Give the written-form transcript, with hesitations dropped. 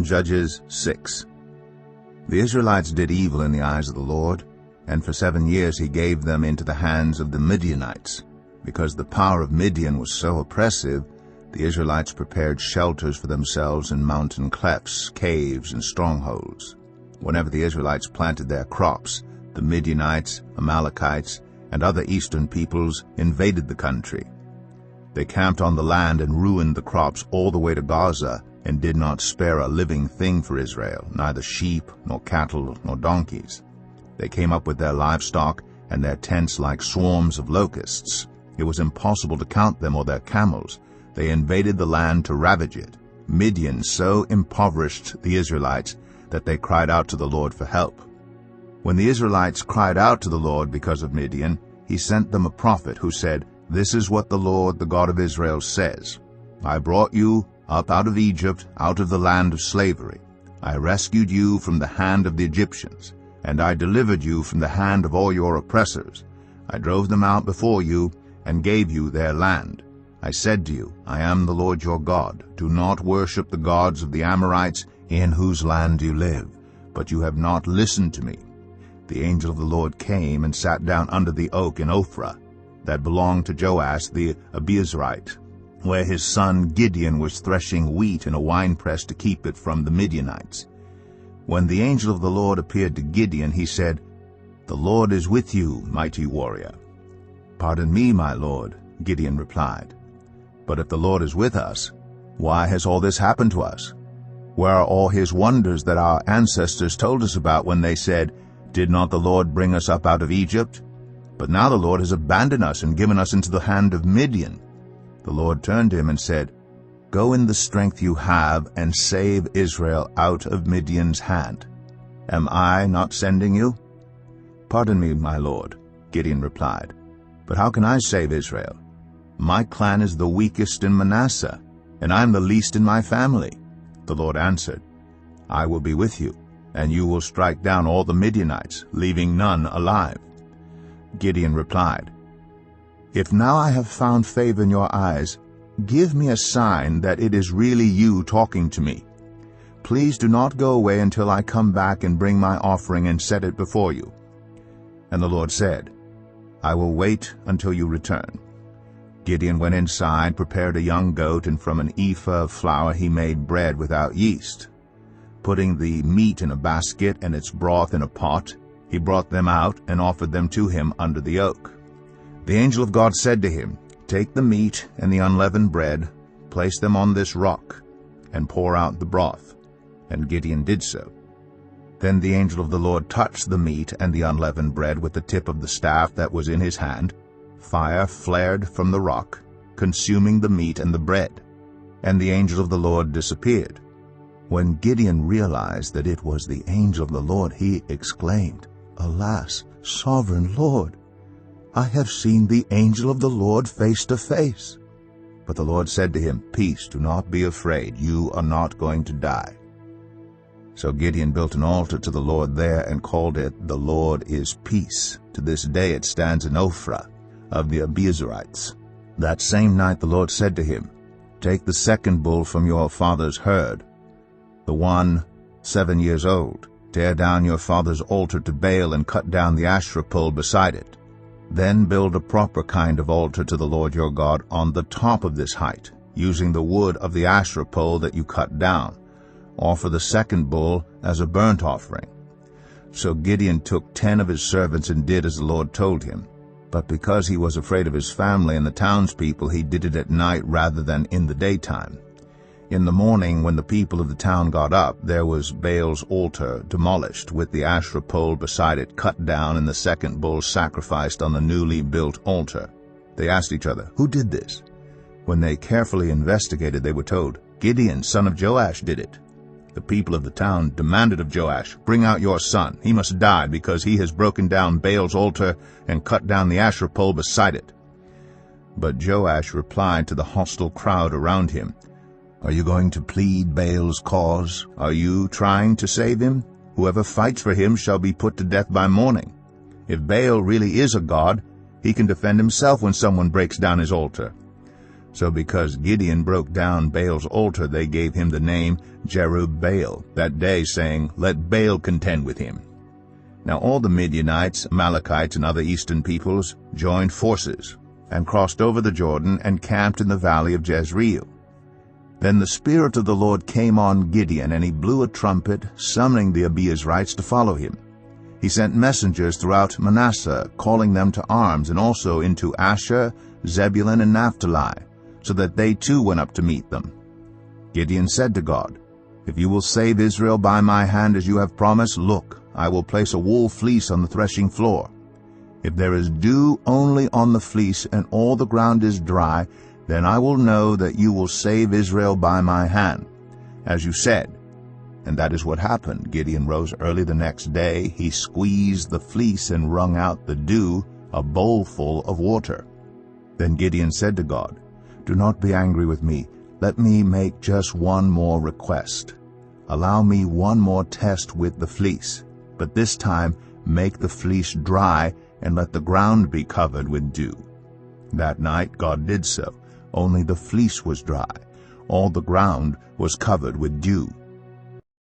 Judges 6. The Israelites did evil in the eyes of the Lord, and for 7 years he gave them into the hands of the Midianites. Because the power of Midian was so oppressive, the Israelites prepared shelters for themselves in mountain clefts, caves, and strongholds. Whenever the Israelites planted their crops, the Midianites, Amalekites, and other eastern peoples invaded the country. They camped on the land and ruined the crops all the way to Gaza, and did not spare a living thing for Israel, neither sheep, nor cattle, nor donkeys. They came up with their livestock and their tents like swarms of locusts. It was impossible to count them or their camels. They invaded the land to ravage it. Midian so impoverished the Israelites that they cried out to the Lord for help. When the Israelites cried out to the Lord because of Midian, he sent them a prophet who said, "This is what the Lord, the God of Israel, says. I brought you up out of Egypt, out of the land of slavery. I rescued you from the hand of the Egyptians, and I delivered you from the hand of all your oppressors. I drove them out before you and gave you their land. I said to you, I am the Lord your God. Do not worship the gods of the Amorites in whose land you live. But you have not listened to me." The angel of the Lord came and sat down under the oak in Ophrah that belonged to Joash the Abiezrite, where his son Gideon was threshing wheat in a winepress to keep it from the Midianites. When the angel of the Lord appeared to Gideon, he said, "The Lord is with you, mighty warrior." "Pardon me, my lord," Gideon replied. "But if the Lord is with us, why has all this happened to us? Where are all his wonders that our ancestors told us about when they said, 'Did not the Lord bring us up out of Egypt?' But now the Lord has abandoned us and given us into the hand of Midian." The Lord turned to him and said, "Go in the strength you have and save Israel out of Midian's hand. Am I not sending you?" "Pardon me, my lord," Gideon replied, "but how can I save Israel? My clan is the weakest in Manasseh, and I am the least in my family." The Lord answered, "I will be with you, and you will strike down all the Midianites, leaving none alive." Gideon replied, "If now I have found favor in your eyes, give me a sign that it is really you talking to me. Please do not go away until I come back and bring my offering and set it before you." And the Lord said, "I will wait until you return." Gideon went inside, prepared a young goat, and from an ephah of flour he made bread without yeast. Putting the meat in a basket and its broth in a pot, he brought them out and offered them to him under the oak. The angel of God said to him, "Take the meat and the unleavened bread, place them on this rock, and pour out the broth." And Gideon did so. Then the angel of the Lord touched the meat and the unleavened bread with the tip of the staff that was in his hand. Fire flared from the rock, consuming the meat and the bread, and the angel of the Lord disappeared. When Gideon realized that it was the angel of the Lord, he exclaimed, "Alas, sovereign Lord, I have seen the angel of the Lord face to face." But the Lord said to him, "Peace, do not be afraid. You are not going to die." So Gideon built an altar to the Lord there and called it, "The Lord is Peace." To this day it stands in Ophrah of the Abiezrites. That same night the Lord said to him, "Take the second bull from your father's herd, the one 7 years old. Tear down your father's altar to Baal and cut down the Asherah pole beside it. Then build a proper kind of altar to the Lord your God on the top of this height, using the wood of the Asherah pole that you cut down. Offer the second bull as a burnt offering." So Gideon took 10 of his servants and did as the Lord told him. But because he was afraid of his family and the townspeople, he did it at night rather than in the daytime. In the morning, when the people of the town got up, there was Baal's altar demolished, with the Asherah pole beside it cut down, and the second bull sacrificed on the newly built altar. They asked each other, "Who did this?" When they carefully investigated, they were told, "Gideon, son of Joash, did it." The people of the town demanded of Joash, "Bring out your son. He must die because he has broken down Baal's altar and cut down the Asherah pole beside it." But Joash replied to the hostile crowd around him, "Are you going to plead Baal's cause? Are you trying to save him? Whoever fights for him shall be put to death by morning. If Baal really is a god, he can defend himself when someone breaks down his altar." So because Gideon broke down Baal's altar, they gave him the name Jerubbaal that day, saying, "Let Baal contend with him." Now all the Midianites, Amalekites, and other eastern peoples joined forces, and crossed over the Jordan, and camped in the valley of Jezreel. Then the Spirit of the Lord came on Gideon, and he blew a trumpet, summoning the Abiezrites to follow him. He sent messengers throughout Manasseh, calling them to arms, and also into Asher, Zebulun, and Naphtali, so that they too went up to meet them. Gideon said to God, "If you will save Israel by my hand as you have promised, look, I will place a wool fleece on the threshing floor. If there is dew only on the fleece, and all the ground is dry, then I will know that you will save Israel by my hand, as you said." And that is what happened. Gideon rose early the next day. He squeezed the fleece and wrung out the dew, a bowlful of water. Then Gideon said to God, "Do not be angry with me. Let me make just one more request. Allow me one more test with the fleece, but this time make the fleece dry, and let the ground be covered with dew." That night God did so. Only the fleece was dry. All the ground was covered with dew.